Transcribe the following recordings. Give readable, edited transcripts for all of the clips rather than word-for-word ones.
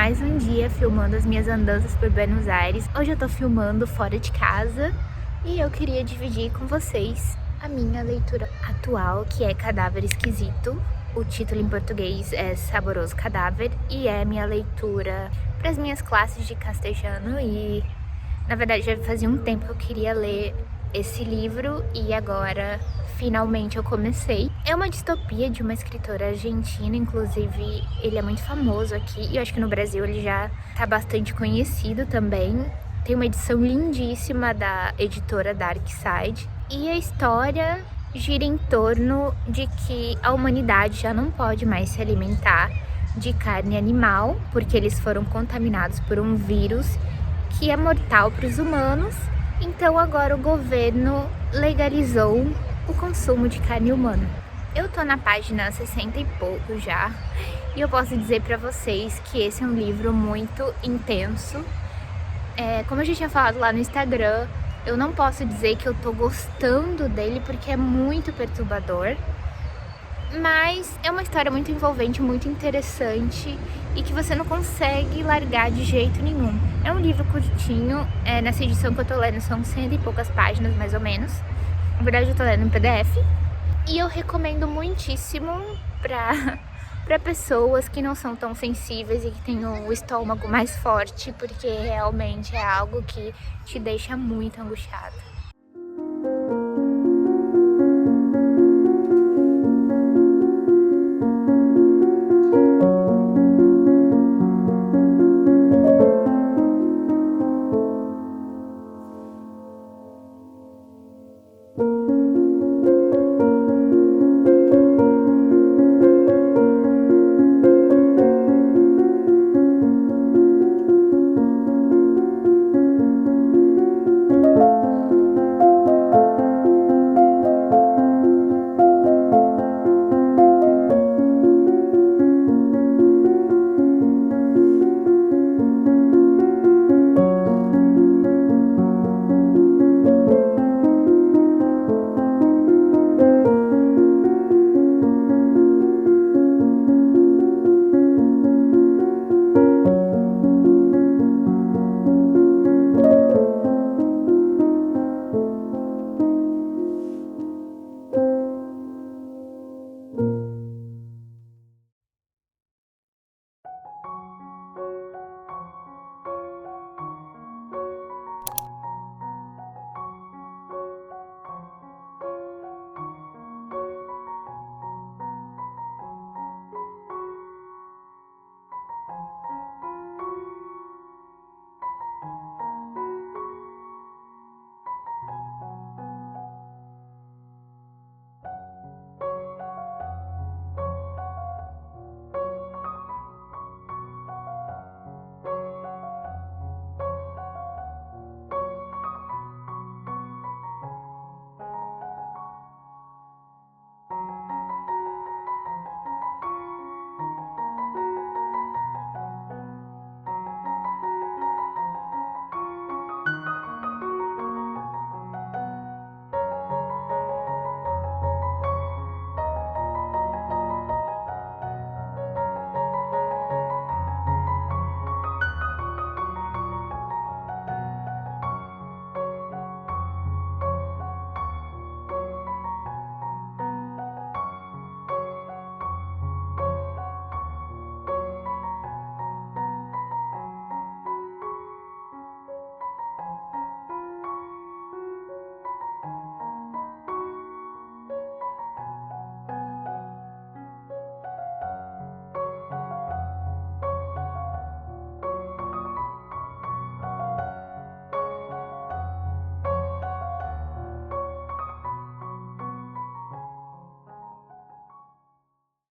mais um dia filmando as minhas andanças por Buenos Aires. Hoje eu tô filmando fora de casa e eu queria dividir com vocês a minha leitura atual, que é Cadáver Esquisito. O título em português é Saboroso Cadáver e é minha leitura para as minhas classes de castelhano e, na verdade, já fazia um tempo que eu queria ler esse livro e agora finalmente eu comecei. É uma distopia de uma escritora argentina, inclusive ele é muito famoso aqui e eu acho que no Brasil ele já tá bastante conhecido também. Tem uma edição lindíssima da editora Dark Side e a história gira em torno de que a humanidade já não pode mais se alimentar de carne animal, porque eles foram contaminados por um vírus que é mortal para os humanos. Então agora o governo legalizou o consumo de carne humana. Eu tô na página 60 e pouco já, e eu posso dizer pra vocês que esse é um livro muito intenso. Como eu já tinha falado lá no Instagram, eu não posso dizer que eu tô gostando dele porque é muito perturbador, mas é uma história muito envolvente, muito interessante e que você não consegue largar de jeito nenhum. É um livro curtinho, nessa edição que eu tô lendo são 100 e poucas páginas, mais ou menos. Na verdade eu tô lendo em PDF e eu recomendo muitíssimo pra pessoas que não são tão sensíveis e que têm o estômago mais forte, porque realmente é algo que te deixa muito angustiado.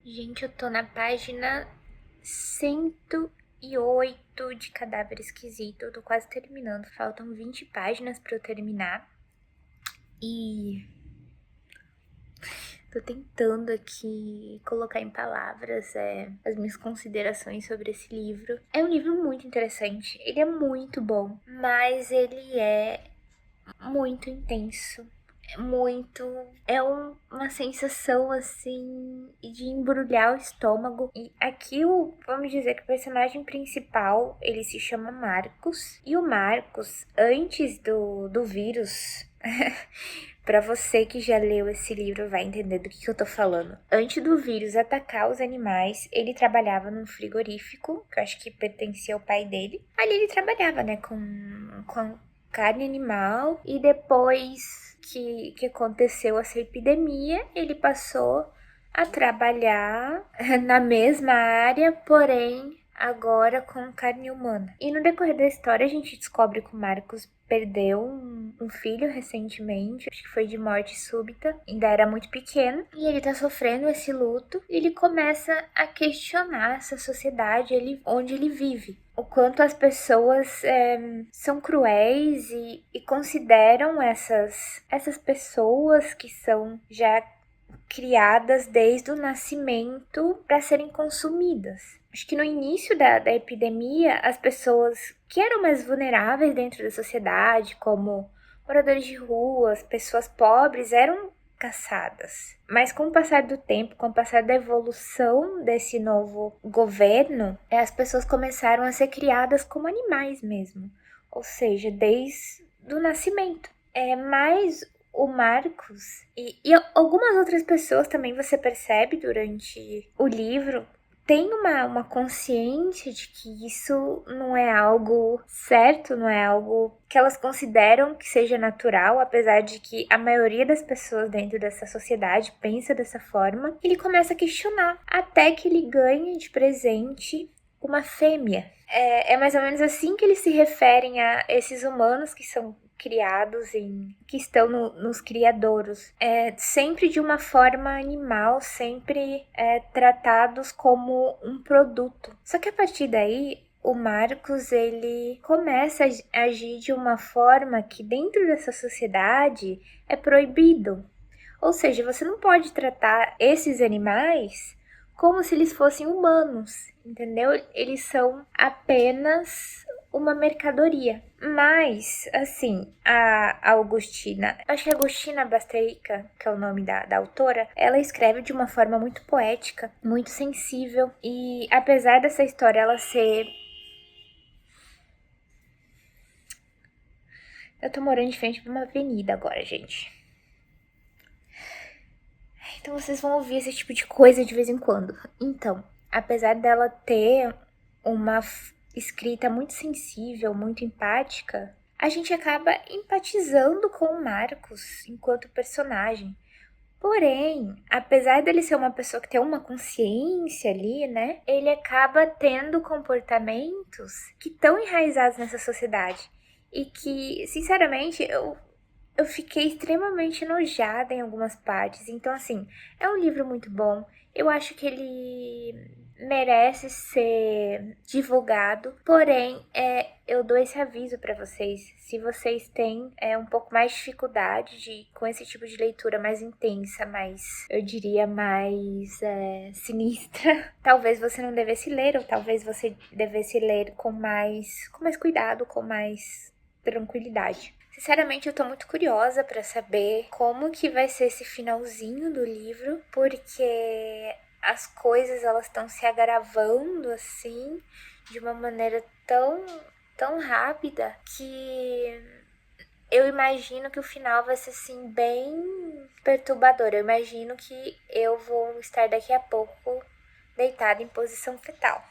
Gente, eu tô na página 108 de Cadáver Esquisito. Eu tô quase terminando. Faltam 20 páginas pra eu terminar. E tô tentando aqui colocar em palavras as minhas considerações sobre esse livro. É um livro muito interessante. Ele é muito bom, mas ele é muito intenso. muito. Uma sensação assim de embrulhar o estômago. E aqui, vamos dizer que o personagem principal ele se chama Marcos. E o Marcos, antes do vírus. Pra você que já leu esse livro vai entender do que eu tô falando. Antes do vírus atacar os animais, ele trabalhava num frigorífico, que eu acho que pertencia ao pai dele. Ali ele trabalhava, né, com carne animal. E depois que aconteceu essa epidemia, ele passou a trabalhar na mesma área, porém agora com carne humana. E no decorrer da história a gente descobre que o Marcos perdeu um filho recentemente, acho que foi de morte súbita, ainda era muito pequeno, e ele tá sofrendo esse luto, e ele começa a questionar essa sociedade onde ele vive. O quanto as pessoas são cruéis e consideram essas pessoas que são já criadas desde o nascimento para serem consumidas. Acho que no início da epidemia, as pessoas que eram mais vulneráveis dentro da sociedade, como moradores de ruas, pessoas pobres, eram caçadas. Mas com o passar do tempo, com o passar da evolução desse novo governo, as pessoas começaram a ser criadas como animais mesmo. Ou seja, desde o nascimento. Mas o Marcos e algumas outras pessoas também você percebe durante o livro tem uma consciência de que isso não é algo certo, não é algo que elas consideram que seja natural, apesar de que a maioria das pessoas dentro dessa sociedade pensa dessa forma. Ele começa a questionar, até que ele ganha de presente uma fêmea. É mais ou menos assim que eles se referem a esses humanos que são criados que estão nos criadouros, sempre de uma forma animal, sempre tratados como um produto. Só que a partir daí, o Marcos ele começa a agir de uma forma que dentro dessa sociedade é proibido. Ou seja, você não pode tratar esses animais como se eles fossem humanos, entendeu? Eles são apenas uma mercadoria. Mas, assim, a Augustina, acho que é Agustina Basterrica, que é o nome da autora, ela escreve de uma forma muito poética, muito sensível. E apesar dessa história ela ser... Eu tô morando de frente pra uma avenida agora, gente. Então vocês vão ouvir esse tipo de coisa de vez em quando. Então, apesar dela ter uma escrita muito sensível, muito empática, a gente acaba empatizando com o Marcos enquanto personagem. Porém, apesar dele ser uma pessoa que tem uma consciência ali, né? Ele acaba tendo comportamentos que estão enraizados nessa sociedade. E que, sinceramente, eu fiquei extremamente enojada em algumas partes. Então, assim, é um livro muito bom. Eu acho que ele merece ser divulgado. Porém, eu dou esse aviso para vocês. Se vocês têm um pouco mais de dificuldade com esse tipo de leitura mais intensa, mais, eu diria, mais sinistra, talvez você não devesse ler, ou talvez você devesse ler com mais cuidado, com mais tranquilidade. Sinceramente, eu tô muito curiosa para saber como que vai ser esse finalzinho do livro, porque as coisas elas estão se agravando assim de uma maneira tão rápida que eu imagino que o final vai ser assim bem perturbador. Eu imagino que eu vou estar daqui a pouco deitada em posição fetal.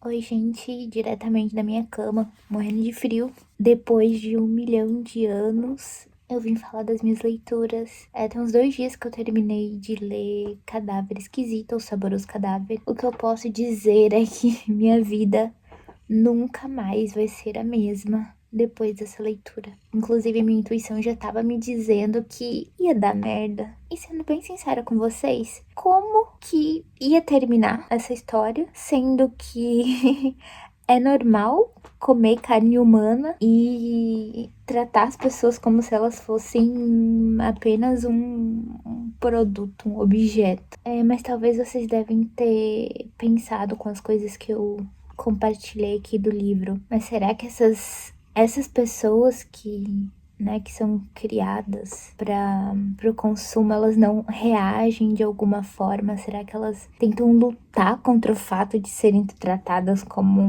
Oi, gente, diretamente da minha cama, morrendo de frio. Depois de 1 milhão de anos, eu vim falar das minhas leituras. Tem uns 2 dias que eu terminei de ler Cadáver Esquisito, ou Saboroso Cadáver. O que eu posso dizer é que minha vida nunca mais vai ser a mesma depois dessa leitura. Inclusive, minha intuição já tava me dizendo que ia dar merda. E sendo bem sincera com vocês, como que ia terminar essa história, sendo que é normal comer carne humana e tratar as pessoas como se elas fossem apenas um produto, um objeto. Mas talvez vocês devem ter pensado com as coisas que eu compartilhei aqui do livro. Mas será que essas pessoas que são criadas para o consumo, elas não reagem de alguma forma? Será que elas tentam lutar contra o fato de serem tratadas como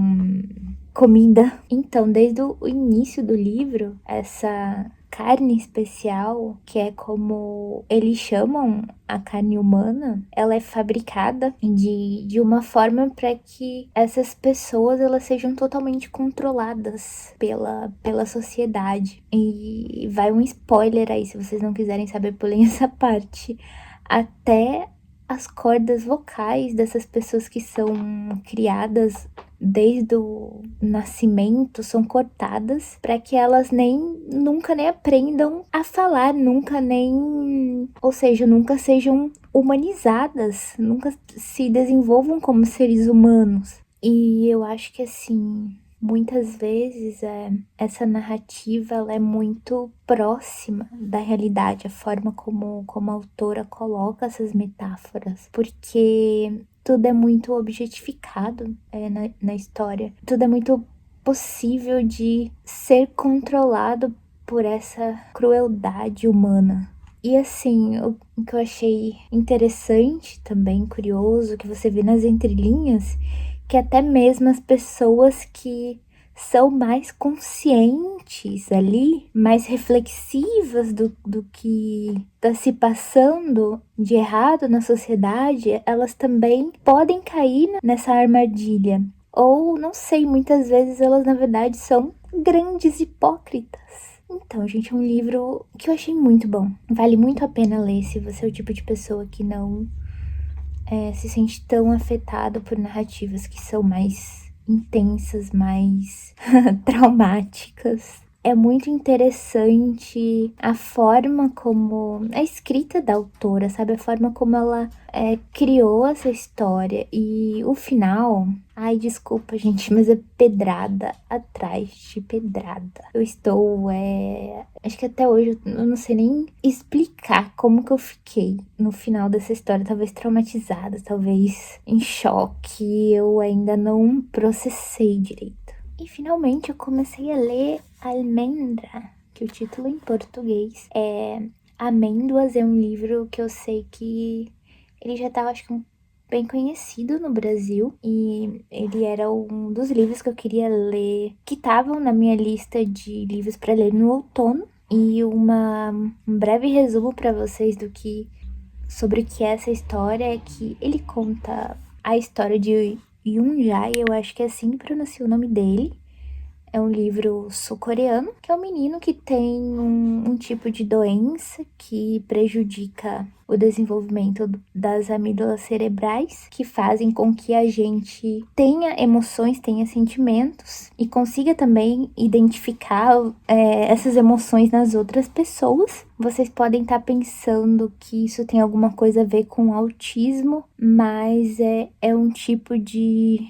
comida? Então, desde o início do livro, essa carne especial, que é como eles chamam a carne humana, ela é fabricada de uma forma para que essas pessoas elas sejam totalmente controladas pela sociedade. E vai um spoiler aí, se vocês não quiserem saber, pulem essa parte. Até as cordas vocais dessas pessoas que são criadas desde o nascimento são cortadas para que elas nunca aprendam a falar, ou seja, nunca sejam humanizadas, nunca se desenvolvam como seres humanos. E eu acho que assim, muitas vezes essa narrativa ela é muito próxima da realidade, a forma como a autora coloca essas metáforas, porque tudo é muito objetificado na história, tudo é muito possível de ser controlado por essa crueldade humana. E assim, o que eu achei interessante também, curioso, que você vê nas entrelinhas, que até mesmo as pessoas que são mais conscientes ali, mais reflexivas do que está se passando de errado na sociedade, elas também podem cair nessa armadilha. Ou, não sei, muitas vezes elas na verdade são grandes hipócritas. Então, gente, é um livro que eu achei muito bom. Vale muito a pena ler se você é o tipo de pessoa que não se sente tão afetado por narrativas que são mais intensas, mais traumáticas. é muito interessante a forma como a escrita da autora, sabe? A forma como ela criou essa história e o final. Ai, desculpa, gente, mas é pedrada atrás de pedrada. Eu estou, acho que até hoje eu não sei nem explicar como que eu fiquei no final dessa história. Talvez traumatizada, talvez em choque. Eu ainda não processei direito. E finalmente eu comecei a ler Almendra, que o título em português é Amêndoas. É um livro que eu sei que ele já estava, acho que, bem conhecido no Brasil. E ele era um dos livros que eu queria ler, que estavam na minha lista de livros para ler no outono. E um breve resumo para vocês sobre o que é essa história é que ele conta a história de Yoon-jae, eu acho que é assim que pronuncia o nome dele. É um livro sul-coreano, que é um menino que tem um tipo de doença que prejudica o desenvolvimento das amígdalas cerebrais, que fazem com que a gente tenha emoções, tenha sentimentos e consiga também identificar essas emoções nas outras pessoas. Vocês podem estar pensando que isso tem alguma coisa a ver com autismo, mas é um tipo de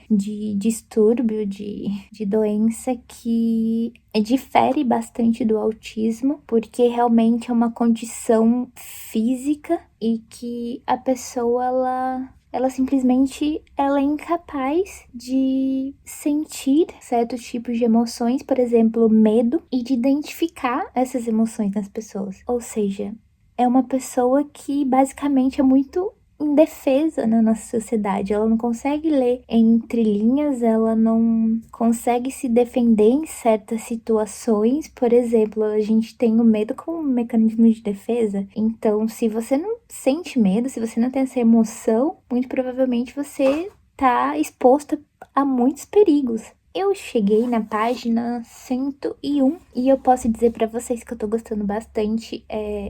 distúrbio, de doença que difere bastante do autismo, porque realmente é uma condição física e que a pessoa, ela simplesmente ela é incapaz de sentir certos tipos de emoções, por exemplo, medo, e de identificar essas emoções nas pessoas. Ou seja, é uma pessoa que basicamente é muito indefesa na nossa sociedade. Ela não consegue ler entre linhas, ela não consegue se defender em certas situações. Por exemplo, a gente tem o medo como um mecanismo de defesa. Então, se você não sente medo, se você não tem essa emoção, muito provavelmente você tá exposta a muitos perigos. Eu cheguei na página 101 e eu posso dizer pra vocês que eu tô gostando bastante.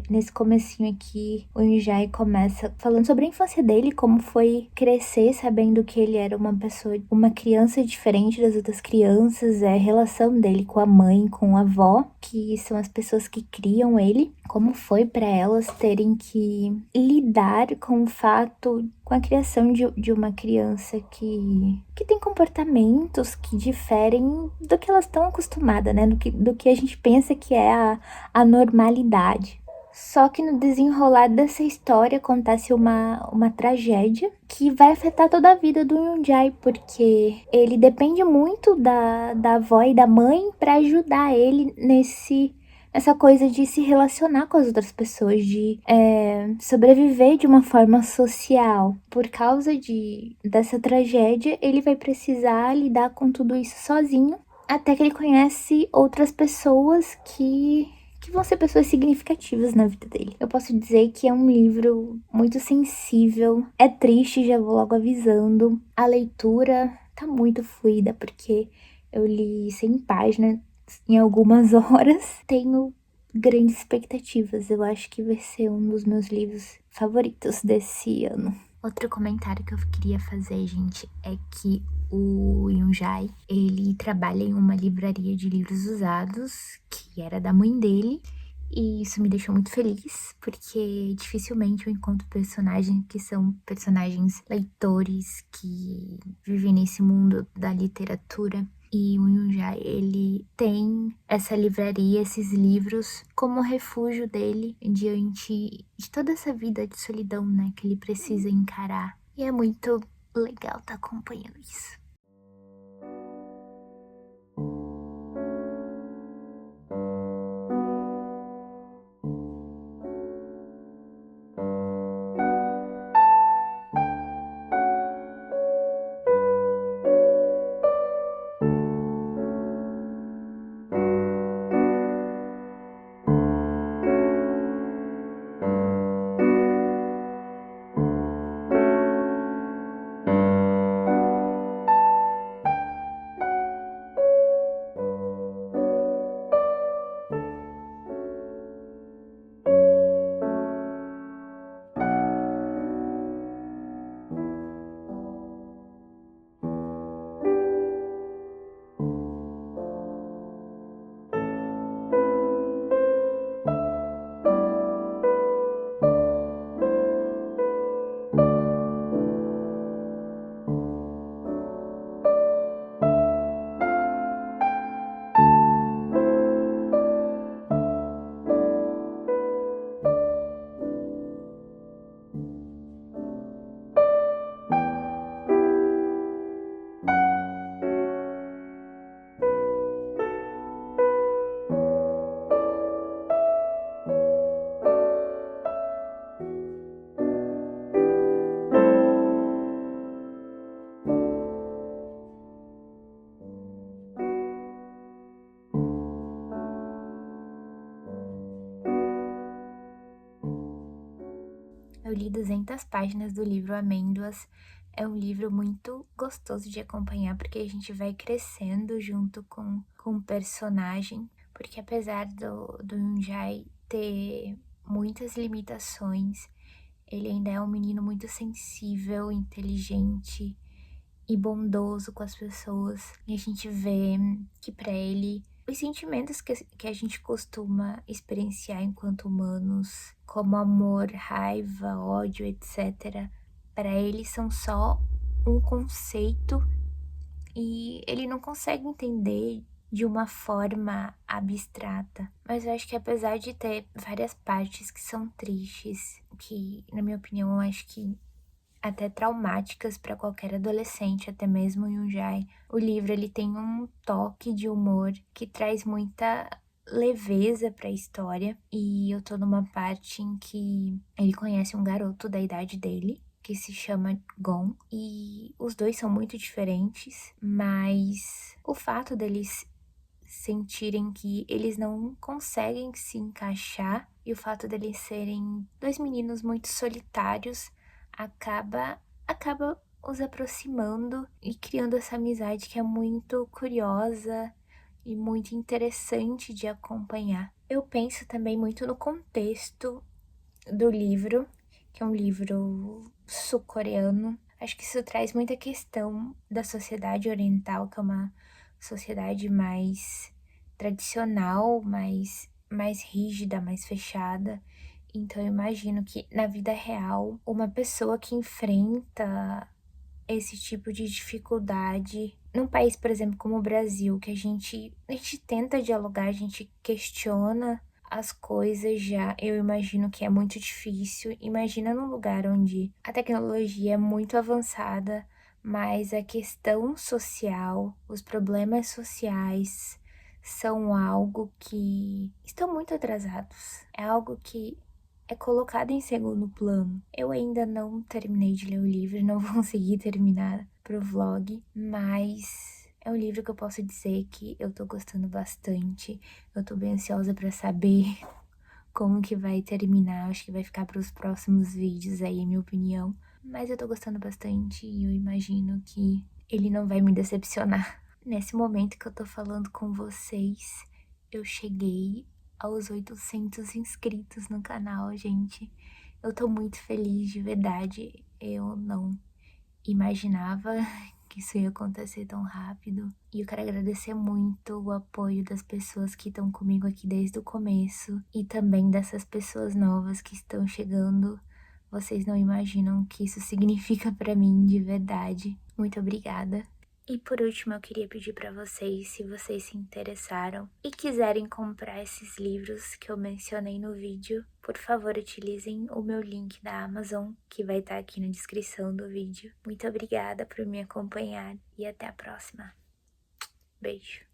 Nesse comecinho aqui, o Injai começa falando sobre a infância dele, como foi crescer sabendo que ele era uma criança diferente das outras crianças, a relação dele com a mãe, com a avó, que são as pessoas que criam ele, como foi pra elas terem que lidar com o fato, com a criação de uma criança que tem comportamentos que diferem do que elas estão acostumadas, né? Do que a gente pensa que é a normalidade. Só que no desenrolar dessa história acontece uma tragédia que vai afetar toda a vida do Yoon-jae, porque ele depende muito da avó e da mãe para ajudar ele nessa coisa de se relacionar com as outras pessoas, de sobreviver de uma forma social. Por causa dessa tragédia, ele vai precisar lidar com tudo isso sozinho, até que ele conhece outras pessoas que vão ser pessoas significativas na vida dele. Eu posso dizer que é um livro muito sensível, é triste, já vou logo avisando. A leitura tá muito fluida, porque eu li 100 páginas em algumas horas. Tenho grandes expectativas, eu acho que vai ser um dos meus livros favoritos desse ano. Outro comentário que eu queria fazer, gente, é que o Yoon-jae, ele trabalha em uma livraria de livros usados, que era da mãe dele, e isso me deixou muito feliz, porque dificilmente eu encontro personagens que são personagens leitores, que vivem nesse mundo da literatura. E o Yoon-jae, ele tem essa livraria, esses livros, como refúgio dele diante de toda essa vida de solidão, né, que ele precisa encarar. E é muito legal estar acompanhando isso. Eu li 200 páginas do livro Amêndoas. É um livro muito gostoso de acompanhar, porque a gente vai crescendo junto com o personagem. Porque apesar do Yunjai ter muitas limitações, ele ainda é um menino muito sensível, inteligente e bondoso com as pessoas. E a gente vê que para ele os sentimentos que a gente costuma experienciar enquanto humanos, como amor, raiva, ódio, etc., para ele são só um conceito e ele não consegue entender de uma forma abstrata. Mas eu acho que apesar de ter várias partes que são tristes, que, na minha opinião, eu acho que até traumáticas para qualquer adolescente, até mesmo Yunjai. O livro ele tem um toque de humor que traz muita leveza para a história, e eu tô numa parte em que ele conhece um garoto da idade dele, que se chama Gon, e os dois são muito diferentes, mas o fato deles sentirem que eles não conseguem se encaixar e o fato deles serem dois meninos muito solitários acaba os aproximando e criando essa amizade que é muito curiosa e muito interessante de acompanhar. Eu penso também muito no contexto do livro, que é um livro sul-coreano. Acho que isso traz muita questão da sociedade oriental, que é uma sociedade mais tradicional, mais rígida, mais fechada. Então eu imagino que na vida real, uma pessoa que enfrenta esse tipo de dificuldade num país, por exemplo, como o Brasil, que a gente tenta dialogar, a gente questiona as coisas já, eu imagino que é muito difícil. Imagina num lugar onde a tecnologia é muito avançada, mas a questão social, os problemas sociais são algo que estão muito atrasados. É algo que é colocado em segundo plano. Eu ainda não terminei de ler o livro, não consegui terminar pro vlog, mas é um livro que eu posso dizer que eu tô gostando bastante. Eu tô bem ansiosa pra saber como que vai terminar. Acho que vai ficar pros próximos vídeos aí, minha opinião. Mas eu tô gostando bastante e eu imagino que ele não vai me decepcionar. Nesse momento que eu tô falando com vocês, eu cheguei aos 800 inscritos no canal, gente. Eu tô muito feliz, de verdade. Eu não imaginava que isso ia acontecer tão rápido. E eu quero agradecer muito o apoio das pessoas que estão comigo aqui desde o começo e também dessas pessoas novas que estão chegando. Vocês não imaginam o que isso significa pra mim, de verdade. Muito obrigada. E por último, eu queria pedir para vocês, se vocês se interessaram e quiserem comprar esses livros que eu mencionei no vídeo, por favor, utilizem o meu link da Amazon, que vai estar aqui na descrição do vídeo. Muito obrigada por me acompanhar e até a próxima. Beijo!